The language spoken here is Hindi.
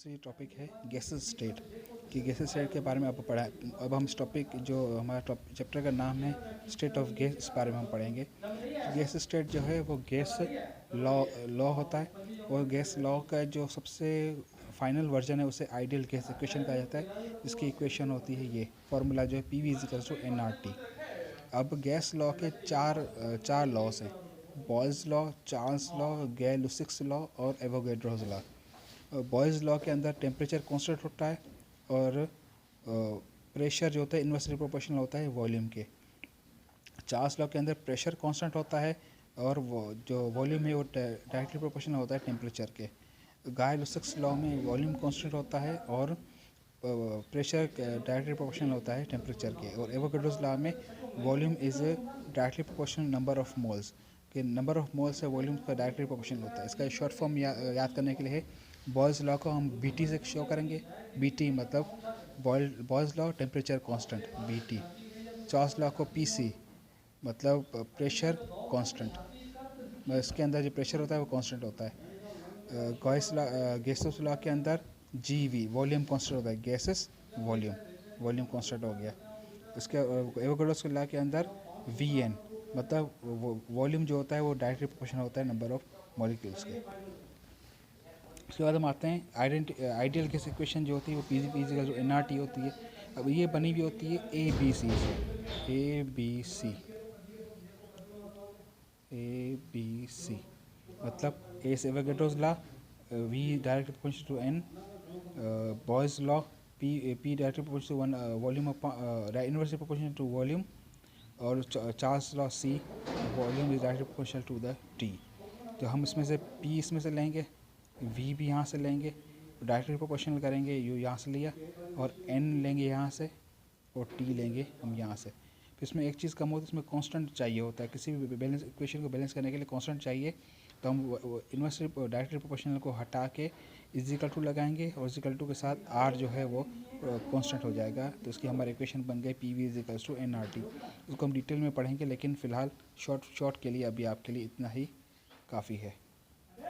दूसरी टॉपिक है गैसेस स्टेट कि गैसेस स्टेट के बारे में आपको पढ़ा है। अब हम इस टॉपिक जो हमारा चैप्टर का नाम है स्टेट ऑफ गैस, इस बारे में हम पढ़ेंगे। गैस स्टेट जो है वो गैस लॉ होता है और गैस लॉ का जो सबसे फाइनल वर्जन है उसे आइडियल गैस इक्वेशन कहा जाता है। इसकी इक्वेशन होती है ये फॉर्मूला जो है PV = nRT। अब गैस लॉ के चार लॉस हैं: Boyle's law, Charles law, Gay Lussac's law और एवोगैड्रोस लॉ। बॉयल्स लॉ के अंदर टेम्परेचर कांस्टेंट होता है और प्रेशर जो होता है इन्वर्सली प्रोपोर्शनल होता है वॉल्यूम के। चार्ल्स लॉ के अंदर प्रेशर कांस्टेंट होता है और वो जो वॉल्यूम है वो डायरेक्टली प्रोपोर्शनल होता है टेम्परेचर के। गाय-लुसिक्स लॉ में वॉल्यूम कांस्टेंट होता है और प्रेशर डायरेक्टली प्रोपोर्शनल होता है टेम्परेचर के। और एवोगैड्रोस लॉ में volume is directly proportional number of moles के। नंबर ऑफ मोल्स से वॉल्यूम का डायरेक्टली प्रोपोर्शनल होता है। इसका शॉर्ट फॉर्म याद करने के लिए है, बॉयल्स लॉ को हम BT से शो करेंगे। BT मतलब Boyle's law temperature constant BT। Charles law को PC मतलब प्रेशर कांस्टेंट, इसके अंदर जो प्रेशर होता है वो कांस्टेंट होता है। गैसेस लॉ के अंदर GV वॉल्यूम कांस्टेंट होता है, गैसेस वॉल्यूम कांस्टेंट हो गया। उसके एवोगैड्रोस लॉ के अंदर VN मतलब वॉल्यूम जो होता है वो डायरेक्टली प्रोपोर्शनल होता है नंबर ऑफ मॉलिक्यूल्स के। उसके बाद हम आते हैं आइडियल गैस इक्वेशन जो होती है वो PV = nRT होती है। अब ये बनी हुई होती है ABC से। ABC मतलब A से Avogadro's law, V directly proportional to N, Boyle's law P directly proportional to 1 volume inversely proportional to volume, और Charles law C volume is directly proportional to the T। तो हम इसमें से P इसमें से लेंगे, V भी यहाँ से लेंगे, डायरेक्टली प्रोपोर्शनल करेंगे, U यहाँ से लिया, और N लेंगे यहाँ से और T लेंगे हम यहाँ से। फिर इसमें एक चीज़ कम होती है, इसमें कांस्टेंट चाहिए होता है। किसी भी बैलेंस इक्वेशन को बैलेंस करने के लिए कांस्टेंट चाहिए, तो हम इनवर्सली डायरेक्टली प्रोपोर्शनल को हटा के = लगाएंगे और = के साथ R जो है वो कांस्टेंट हो जाएगा। तो इसकी हमारी इक्वेशन बन गई PV = nRT। उसको हम डिटेल में पढ़ेंगे, लेकिन फ़िलहाल शॉर्ट के लिए अभी आपके लिए इतना ही काफ़ी है।